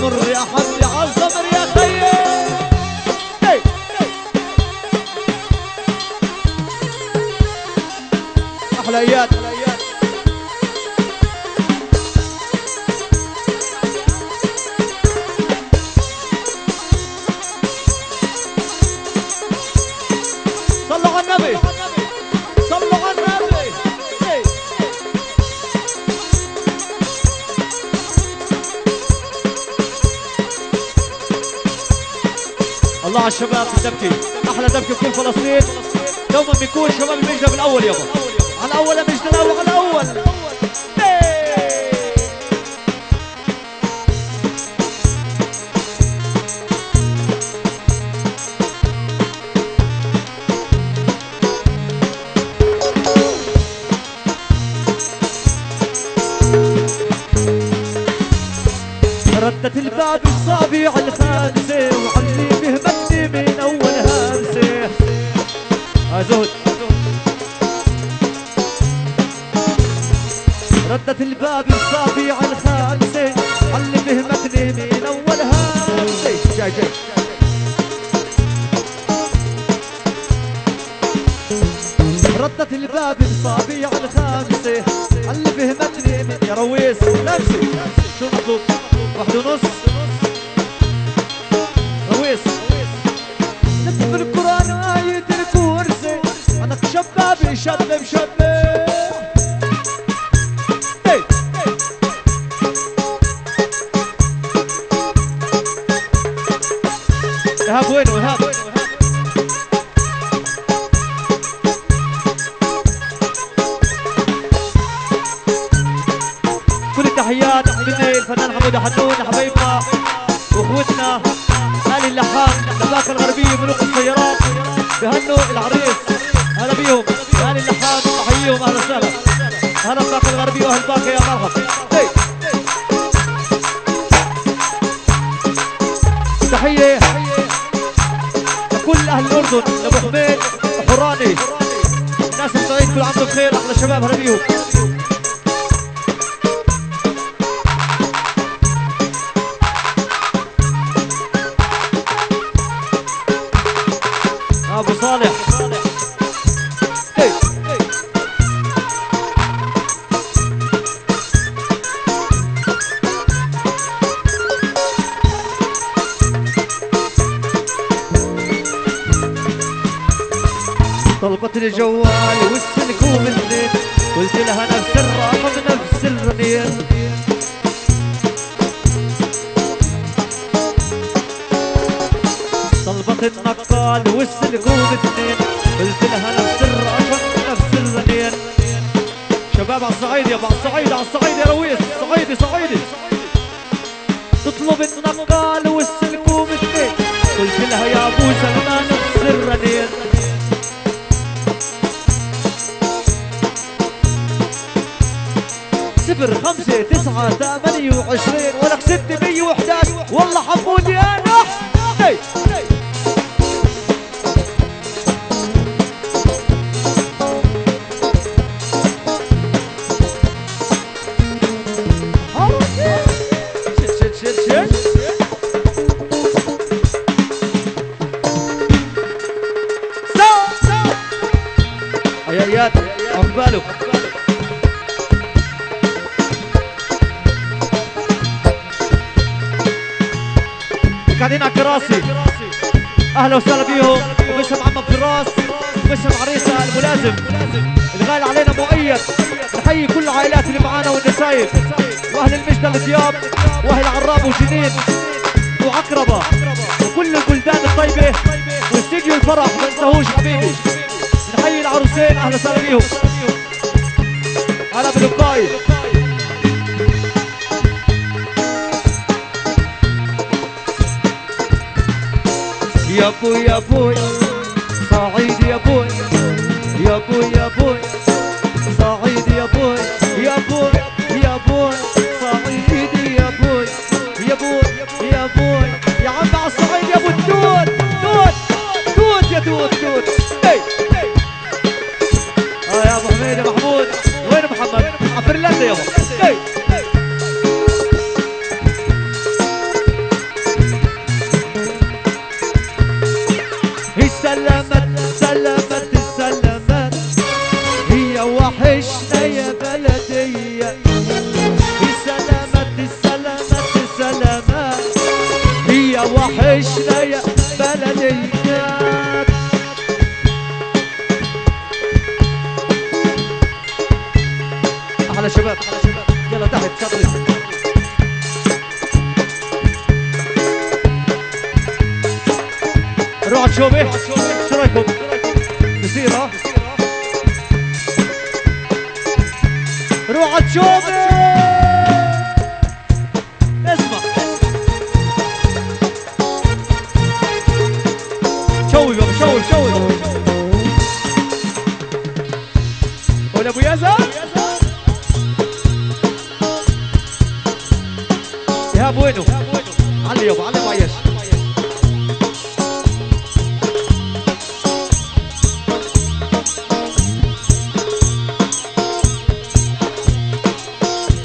واصبر يا حبيبي عالصبر يا خيي. احلى اياد. صلوا على النبي صلوا على النبي. الله على الشباب في الدبكة، احلى دبكة بكل فلسطين. دوما بيكون شباب المجدة بالاول يابا، على الاول يا مجدة، على الاول. ردت الباب الصابع الخامسة وعلي بهمتني من أول همسة. زهد. ردت الباب الصابع الخامسة علي بهمتني من أول همسة. جاي جاي. ردت الباب الصابع الخامسة علي بهمتني من يا رويس نفسي. شو المطلوب؟ 1.5 رويس. نكتب القرآن آية الكرسي، أنا شبابي شباب شباب. إيهاب وينه إيهاب؟ كل التحيات مني الفنان حمود حنون حبايبنا واخوتنا آل اللحام الباقة الغربية ملوك السيارات بهنوا العريس. هلا بيهم آل اللحام، بحييهم اهلا وسهلا. هلا الباقة الغربية واهل باقة يا مرحبا. تحية لكل اهل الاردن، لابو حميد وحراني، الناس الصعيد كل عام بخير. احلى شباب هلا بيهم. ابو صالح طلبت الجوال والسلك ومنين، قلت لها نفس الرقم نفس الرنين. طلبت النقال والسلك ومنين، قلت لها نفس الرقم نفس الرنين. شباب على الصعيد يا على الصعيد، على الصعيد يا رويس، صعيدي صعيدي. تطلب النقال والسلك ومنين، قلت لها يا ابو سلمان نفس الرنين. 05928 ولك 611 والله حمودي انا. يا اياد عقبالك. قاعدين على الكراسي، اهلا وسهلا بيهم. وباسم عم فراس وباسم عريسه الملازم الغالي علينا مؤيد، نحيي كل العائلات اللي معانا والنسايب واهل المجدة الدياب واهل عراب وجنين وعقربه وكل البلدان الطيبه واستديو الفرح ما ننساهوش حبيبي. نحيي العروسين اهلا وسهلا بيهم. هلا بالوقاي. يا ابوي يا ابوي صعيد يا ابوي، يا ابوي يا ابوي صعيد يا ابوي، يا ابوي يا ابوي صعيد يا ابوي، يا ابوي يا ابوي يا عم على الصعيد يا ابو الدود. دود دود يا دود دود. يا ابو حميد يا محمود وين محمد؟ على فنلندا يابا. وحشنا يا بلدي. احلى شباب يلا تحت شغلي. روح تشوبي شو رايكم؟ بصير ها؟ روح تشوبي اسمع شوي بابا شوي ولا ابو يزن ايهاب وينه؟ علي يابا علي معيش.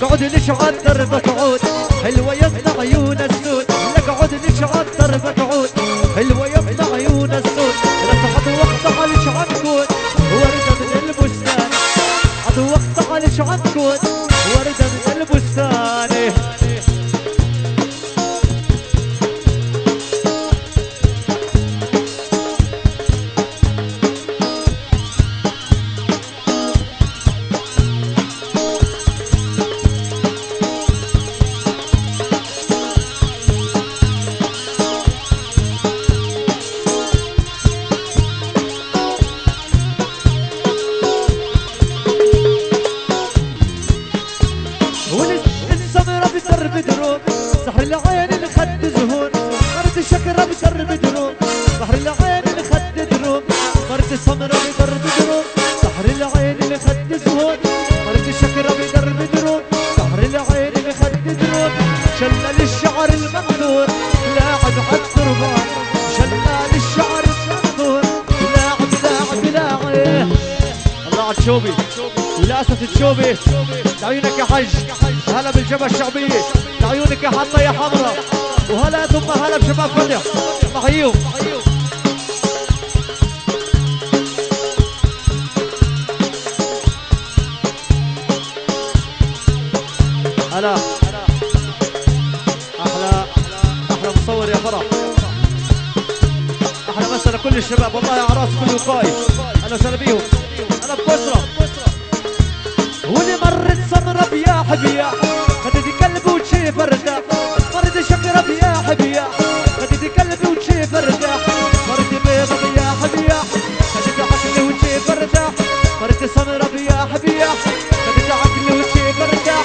قعد نشعل دربك عود حلوة يفتح عيون السود. لك قعد نشعل دربك عود حلوة يفتح عيون السود. رفعت وقت عليش عنكود وردة من البستان. عد وقت عليش عنكود وردة من البستان. سحر العين الخد زهور مرت الشكرة بسرب دروب. سحر العين الخد دروب مرت السمرة بدرب دروب. سحر العين الخد زهور مرت الشكرة بدرب دروب. سحر العين الخد دروب شلل الشعر المقدور لاعب عالتربان. شلل الشعر المقدور لاعب الله عالشوبي ولاسة الشوبي. لعيونك يا حج هلا بالجبهة الشعبية. لعيونك يا حطة يا حمرا. وهلا ثم هلا بشباب فتح نحييهم. هلا احلى مصور يا فرح. احلى مسألة كل الشباب والله يا عراس كل وقاي. اهلا وسهلا بيهم. انا بكسرة واللي مرت سمرة بيا حبيا خدتي قلبي وشي فردة. مرت شكرة بيا حبيا خدتي قلبي وشي فردة. مرت بيضة بيا حبيا خدتي عقلي وشي فردة. مرت سمرة بيا حبيا خدتي عقلي وشي فردة.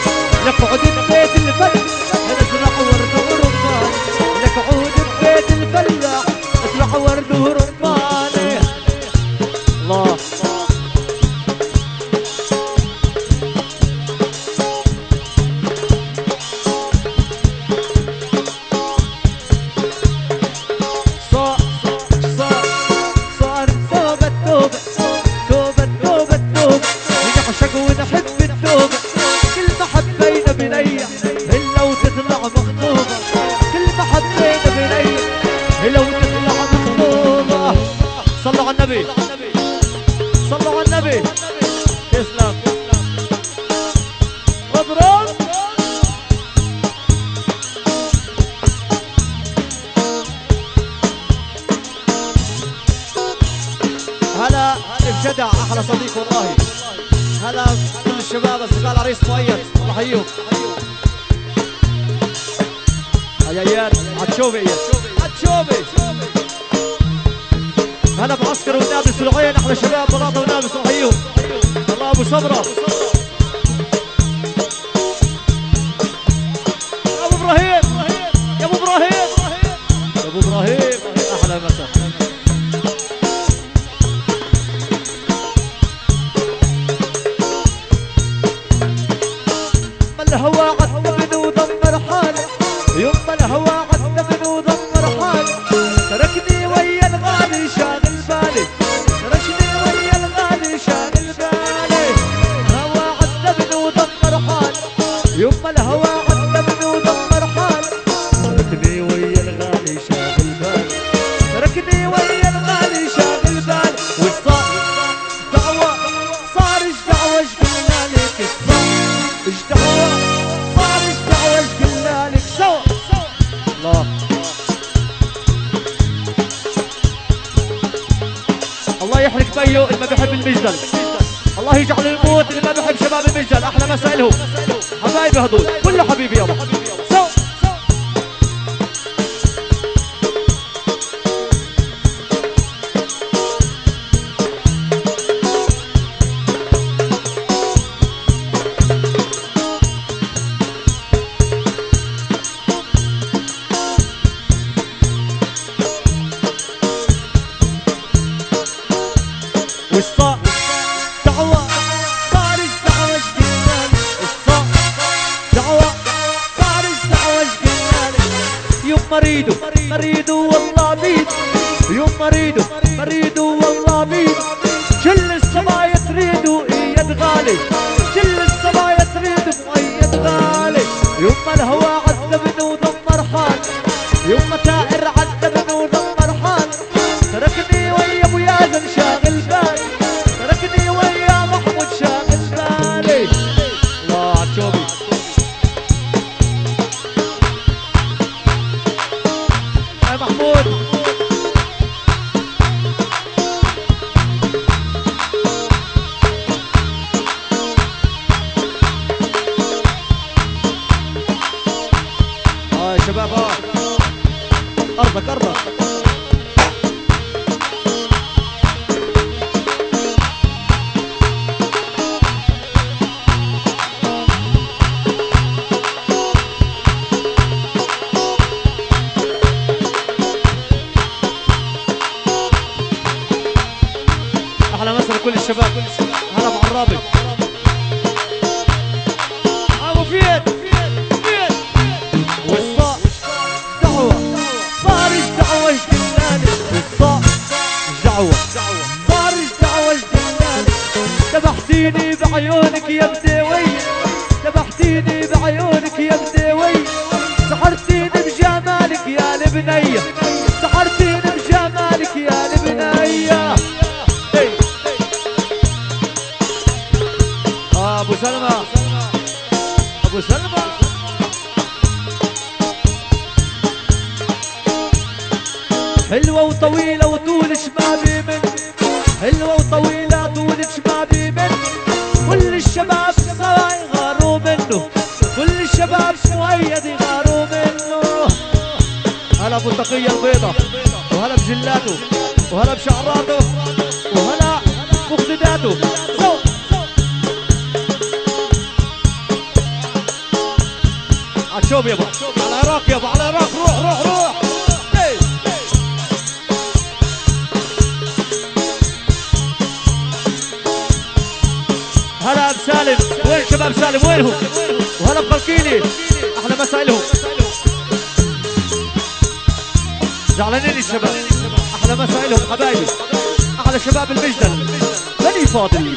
لك عود ببيت الفل نزرع ورد ورمان. لك عود ببيت الفلاح نزرع ورد ورمان. الله صلوا على النبي. تسلم مبروك. هلا بجدع احلى صديق والله. هلا كل الشباب اصدقاء العريس مؤيد نحييهم. يا اياد عالشوبي عالشوبي. هلا بعسكر ونابلس والعين احلى شباب بلاطه ونابلس نحييهم. الله ابو صبره يا ابو ابراهيم يا ابو ابراهيم يا ابو ابراهيم احلى مساء. ما الهوى عذبني ودمر حالي. يوم ما الهوى عذبني ودمر حالي. تركني ويا الغالي شاغل بالي. تركني ويا الغالي شاغل بالي. الهوى عذبني ودمر حالي. يوم ما الهوى عذبني ودمر حالي. تركني ويا الغالي شاغل بالي. تركني ويا الغالي شاغل بالي. وصار دعوة صار ايش دعوة ايش قلنا لك ايش دعوة صار ايش دعوة ايش قلنا لك سوا. الله بيو اللي ما بيحب المجدل. الله يجعل الموت اللي ما بيحب شباب المجدل. احلى مسائلهم حبايبي هدول كله حبيبي يابا. والصاع دعوة خارج دعوة شقلاني. الصاع دعوة خارج دعوة شقلاني. يوم مريدو مريدو والله بيد. يوم مريدو مريدو والله بيد. كل الصبايا تريدو ايد غالي. كل الصبايا تريدو مؤيد غالي. يوم الهوى عذبني ودمر حال. يوم تائر عذبني ودمر حال. تركني ويا ابو يازن شاغل بالي. تركني ويا محمود شاغل بالي. الله عالشوبي يا محمود. يا شباب ارضك ارضك. احلى مسا لكل الشباب. هلا ابو عرابي ابو فيد. والصاع دعوة خارج دعوة شقلاني. والصاع دعوة خارج دعوة شقلاني. ذبحتيني بعيونك يا بديوي. ذبحتيني بعيونك يا بديوي. سحرتيني بجمالك يا البنية. سحرتيني بجمالك يا البنية. ابو سلمى ابو سلمى. حلوة وطويلة وطول شبابي من. حلوة وطويلة طول شبابي من. كل الشباب سوا يغاروا منه. كل الشباب مؤيد يغاروا منه. هلا ابو تقية البيضة وهلا بجلاته وهلا بشعراته وهلا مقتداته. عالشوب يابا على العراق يابا على العراق. روح روح روح. هلا بسالم. وين شباب سالم وينهم؟ وهلا ببركيني احلى مسائلهم. زعلانين الشباب احلى مسائلهم حبايبي. احلى شباب المجدل بني فاضل.